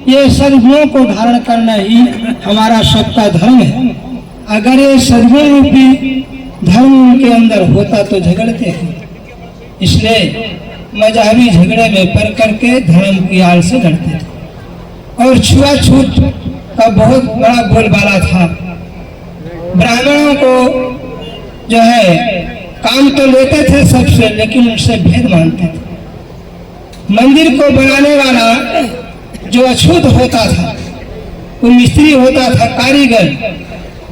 ये सद्गुणों को धारण करना ही हमारा सबका धर्म है। अगर ये सद्गुण रूपी धर्म उनके अंदर होता तो झगड़ते हैं, इसलिए मजहबी झगड़े में पड़ करके धर्म की आड़ से लड़ते थे। और छुआछूत का बहुत बड़ा बोलबाला था। ब्राह्मणों को जो है काम तो लेते थे सबसे, लेकिन उनसे भेद मानते थे। मंदिर को बनाने वाला जो अछूत होता था, वो मिस्त्री होता था, कारीगर,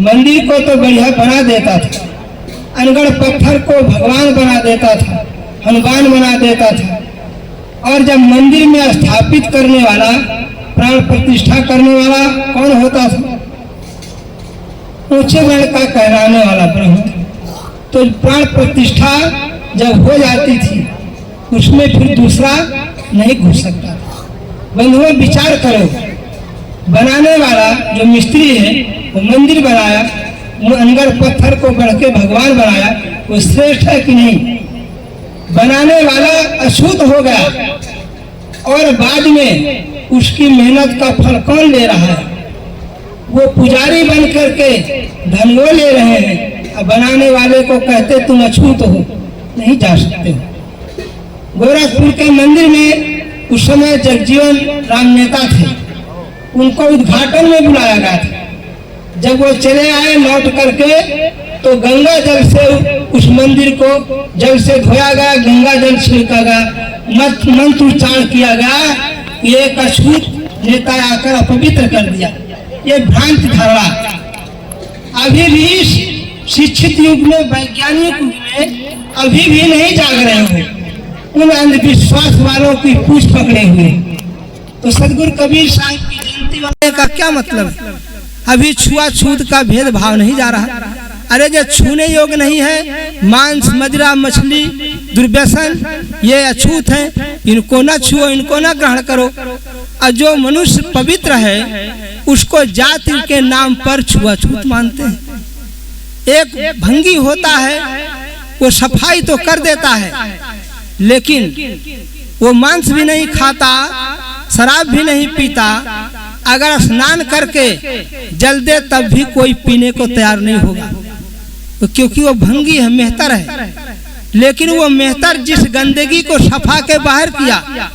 मंदिर को तो बढ़िया बना देता था, अनगढ़ पत्थर को भगवान बना देता था, हनुमान बना देता था। और जब मंदिर में स्थापित करने वाला, प्राण प्रतिष्ठा करने वाला कौन होता था? ऊंचे वर्ण का कहलाने वाला ब्रह्म। तो प्राण प्रतिष्ठा जब हो जाती थी, उसमें फिर दूसरा नहीं घुस सकता था। बंधुओं विचार करो, बनाने वाला जो मिस्त्री है वो मंदिर बनाया, वो अनगढ़ पत्थर को गढ़ के भगवान बनाया, वो श्रेष्ठ है कि नहीं? बनाने वाला अछूत हो गया और बाद में उसकी मेहनत का फल कौन ले रहा है? वो पुजारी बन करके धन वो ले रहे हैं। अब बनाने वाले को कहते तुम अछूत हो, नहीं जा सकते हो। गोरखपुर के मंदिर में उस समय जगजीवन राम नेता थे, उनको उद्घाटन में बुलाया गया था। जब वो चले आए लौट करके, तो गंगा जल से उस मंदिर को जल से धोया गया, गंगा जल छिड़का गया, मंत्र उच्चारण किया गया। ये अछूत नेता आकर अपवित्र कर दिया। ये भ्रांति धारणा अभी भी शिक्षित युग में, वैज्ञानिक युग में अभी भी नहीं जाग रहे हो। उन अंधविश्वास वालों की पूछ पकड़े हुए। तो सदगुरु कबीर साहब की जयंती वाले का क्या मतलब है? अभी छुआछूत का भेदभाव नहीं जा रहा। अरे जो छूने योग्य नहीं है, मांस, मदिरा, मछली, दुर्व्यसन, ये अछूत हैं, इनको ना छुओ, इनको ना ग्रहण करो। और जो मनुष्य पवित्र है उसको जाति के नाम पर छुआछूत मानते हैं। एक भंगी होता है, वो सफाई तो कर देता है, लेकिन वो मांस भी नहीं खाता, शराब भी नहीं पीता। अगर स्नान करके जल दे तब भी कोई पीने को तैयार नहीं होगा, तो क्योंकि वो भंगी है, मेहतर है। लेकिन वो मेहतर जिस गंदगी को सफा के बाहर किया,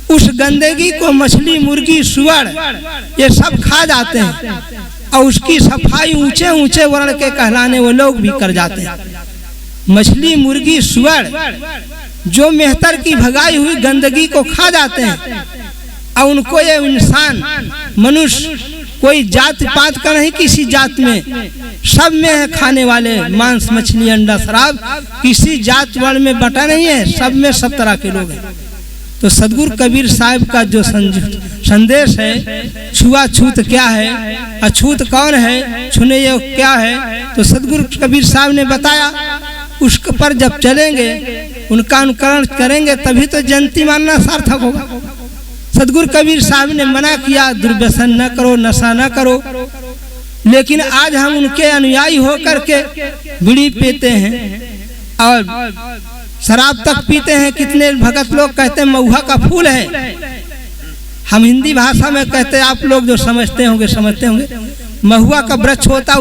उस गंदगी को मछली, मुर्गी, सुअर ये सब खा जाते हैं, और उसकी सफाई ऊंचे ऊंचे वर्ण के कहलाने वो लोग भी कर जाते हैं। मछली, मुर्गी, सुअर जो मेहतर की भगाई हुई गंदगी को खा जाते हैं, और उनको ये इंसान, मनुष्य कोई जात पात का नहीं, किसी जात में सब में है खाने वाले, मांस, मछली, अंडा, शराब, किसी जात वर्ण में बटा नहीं है, सब में सब तरह के लोग हैं। तो सदगुरु कबीर साहब का जो संदेश है, छुआछूत क्या है, अछूत कौन है, छूने योग्य क्या है, तो सदगुरु कबीर साहब ने बताया। उस पर जब चलेंगे, उनका अनुकरण करेंगे, तभी तो जयंती मानना सार्थक होगा। सदगुरु कबीर साहब ने मना किया, दुर्व्यसन न करो, नशा न करो, लेकिन आज हम उनके अनुयायी होकर के बीड़ी पीते हैं और शराब तक पीते हैं। कितने भगत लोग कहते हैं महुआ का फूल है, हम हिंदी भाषा में कहते हैं, आप लोग जो समझते होंगे, महुआ का वृक्ष होता है,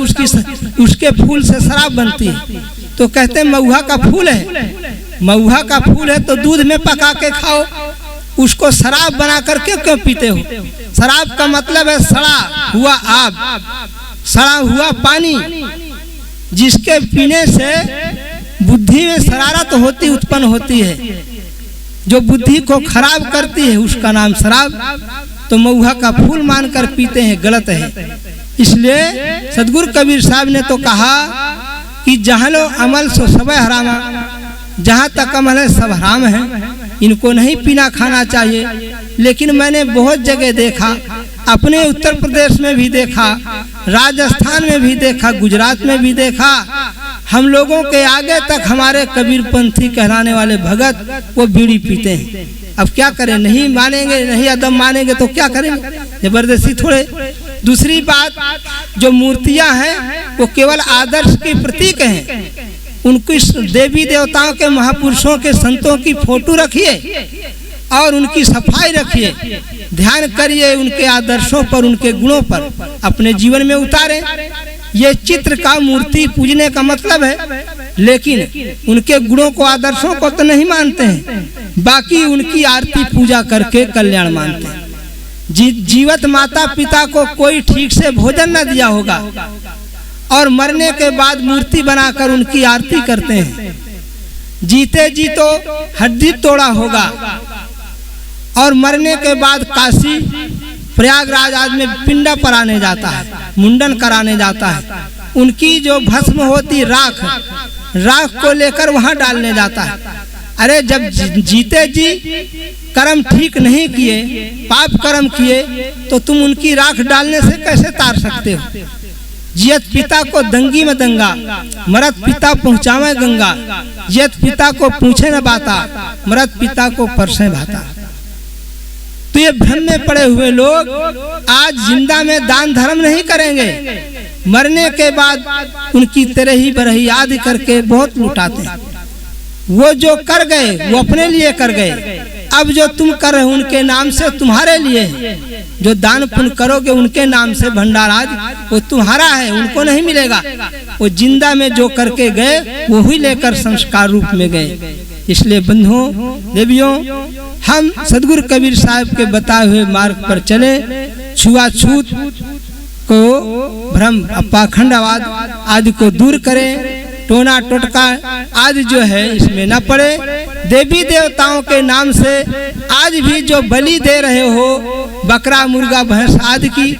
उसके फूल से शराब बनती है, तो कहते हैं महुआ का फूल है। महुआ का फूल है तो दूध में पका के खाओ, उसको शराब बना करके क्यों पीते हो? शराब का मतलब है सड़ा हुआ आग, सड़ा हुआ पानी, जिसके पीने से बुद्धि में शरारत होती उत्पन्न होती है, जो बुद्धि को खराब करती है, उसका नाम शराब। तो महुआ का फूल मानकर पीते हैं, गलत है। इसलिए सदगुरु कबीर साहब ने तो कहा कि जहाँ लो अमल सो सब हरामा, जहाँ तक अमल है सब हराम है, इनको नहीं पीना खाना चाहिए। लेकिन मैंने बहुत जगह देखा, अपने उत्तर प्रदेश में भी देखा, राजस्थान में भी देखा, गुजरात में भी देखा, हम लोगों के आगे तक हमारे कबीरपंथी कहलाने वाले भगत वो बीड़ी पीते हैं। अब क्या करें, नहीं मानेंगे, नहीं अदम मानेंगे तो क्या करेंगे, जबरदस्ती थोड़े। दूसरी बात, जो मूर्तियां हैं वो केवल आदर्श के प्रतीक हैं, उनकी देवी देवताओं के, महापुरुषों के, संतों की फोटो रखिए और उनकी सफाई रखिए, ध्यान करिए उनके आदर्शों पर, उनके गुणों पर अपने जीवन में उतारें। ये चित्र का मूर्ति पूजने का मतलब है, लेकिन उनके गुणों को, आदर्शों को तो नहीं मानते हैं, बाकी उनकी आरती पूजा करके कल्याण मानते हैं। जीवित माता पिता को कोई ठीक से भोजन न दिया होगा और मरने के बाद मूर्ति बनाकर उनकी आरती करते हैं। जीते जी तो हड्डी तोड़ा होगा और मरने के बाद काशी प्रयागराज आदि में पिंडा पराने जाता है, मुंडन कराने जाता है। उनकी जो भस्म होती राख को लेकर वहां डालने जाता है। अरे जब जीते जी कर्म ठीक नहीं किए, पाप कर्म किए, तो तुम उनकी राख डालने से कैसे तार सकते हो? जियत पिता को दंगी में दंगा, मरत पिता पहुँचावे गंगा। जियत पिता को पूछे न बाता, मरत पिता को परसे भाता। तो ये भ्रम में पड़े हुए लोग आज जिंदा में दान धर्म नहीं करेंगे, मरने के बाद उनकी तरही बरही याद करके बहुत लुटाते हैं। वो जो कर गए वो अपने लिए कर गए, अब जो तुम कर रहे हो उनके नाम से तुम्हारे लिए। जो दान पुण्य करोगे उनके नाम से भंडार आज वो तुम्हारा है, उनको नहीं मिलेगा। वो जिंदा में जो करके गए वो ही लेकर संस्कार रूप में गए। इसलिए बंधुओं देवियों, हम सदगुरु कबीर साहब के बताए हुए मार्ग पर चले, छुआछूत को, भ्रम पाखंडवाद आदि को दूर करें, टोना टोटका आदि जो है इसमें न पड़े। देवी देवताओं के नाम से आज भी जो बलि दे रहे हो, बकरा मुर्गा भैंस आदि की,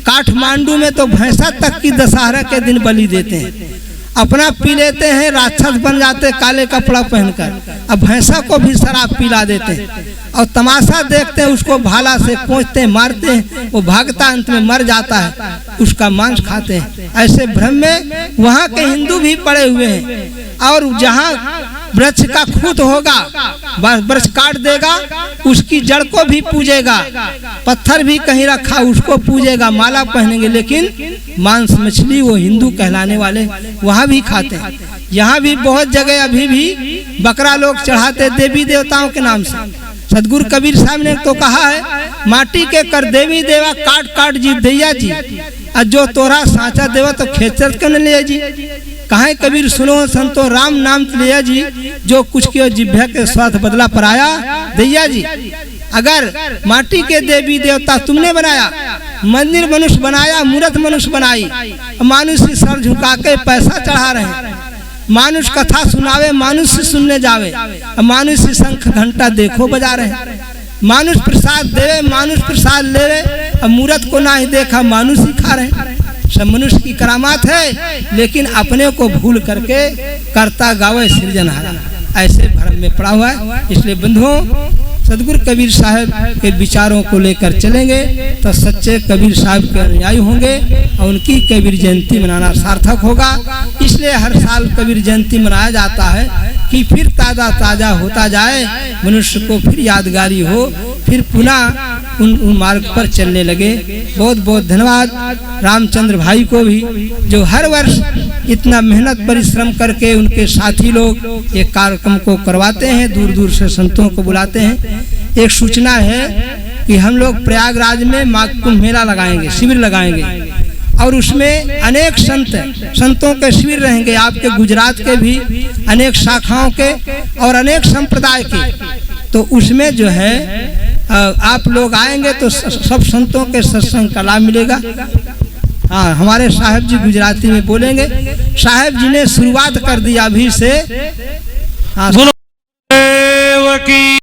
काठमांडू में तो भैंसा तक की दशहरा के दिन बलि देते हैं। अपना पी लेते हैं, राक्षस बन जाते काले कपड़ा पहनकर। अब भैंसा को भी शराब पिला देते हैं और तमाशा देखते हैं, उसको भाला से कोंचते हैं, मारते हैं, वो भागता अंत में मर जाता है, उसका मांस खाते हैं। ऐसे भ्रम में वहाँ के हिंदू भी पड़े हुए हैं। और जहाँ वृक्ष का खूत होगा, वृक्ष काट देगा, उसकी जड़ को भी पूजेगा, पत्थर भी कहीं रखा उसको पूजेगा, माला पहनेंगे, लेकिन मांस मछली वो हिंदू कहलाने वाले वहाँ भी खाते हैं। यहाँ भी बहुत जगह अभी भी बकरा लोग चढ़ाते देवी देवताओं के नाम से। सदगुरु कबीर साहब ने तो कहा है, माटी के कर देवी देवा काट काट जी दैया जी, और जो तोरा साचा देवा तो खेचर क्यों न लिया जी। कहा कबीर सुनो संतो राम नाम लिया जी, जो कुछ किया जिभ्या के स्वाद बदला पराया दैया जी। अगर माटी के देवी देवता तुमने बनाया, मंदिर मनुष्य बनाया, मूर्त मनुष्य बनाई, मानुष्य सर झुका के पैसा चढ़ा रहे हैं, मानुष कथा सुनावे, मानुष्य सुनने जावे, मानुष्य शंख घंटा देखो बजा रहे, मानुष प्रसाद देवे, मानुष प्रसाद लेवे, अब मूर्त को ना ही देखा, मानुष ही खा रहे। सब मनुष्य की करामात है, लेकिन अपने को भूल करके करता गावे सृजनहारा, ऐसे भ्रम में पड़ा हुआ है। इसलिए बंधुओं, सदगुरु कबीर साहब के विचारों को लेकर चलेंगे तो सच्चे कबीर साहब के अनुयायी होंगे और उनकी कबीर जयंती मनाना सार्थक होगा। इसलिए हर साल कबीर जयंती मनाया जाता है कि फिर ताज़ा ताज़ा होता जाए, मनुष्य को फिर यादगारी हो, फिर पुनः उन मार्ग पर चलने लगे। बहुत बहुत धन्यवाद रामचंद्र भाई को भी, जो हर वर्ष इतना मेहनत परिश्रम करके उनके साथी लोग एक कार्यक्रम को करवाते हैं, दूर दूर से संतों को बुलाते हैं। एक सूचना है कि हम लोग प्रयागराज में माघ कुंभ मेला लगाएंगे, शिविर लगाएंगे, और उसमें अनेक संतों के शिविर रहेंगे, आपके गुजरात के भी अनेक शाखाओं के और अनेक संप्रदाय के। तो उसमें जो है आप लोग आएंगे तो सब संतों के सत्संग का लाभ मिलेगा। हाँ, हमारे साहब जी गुजराती में बोलेंगे, साहब जी ने शुरुआत कर दिया अभी से। हाँ।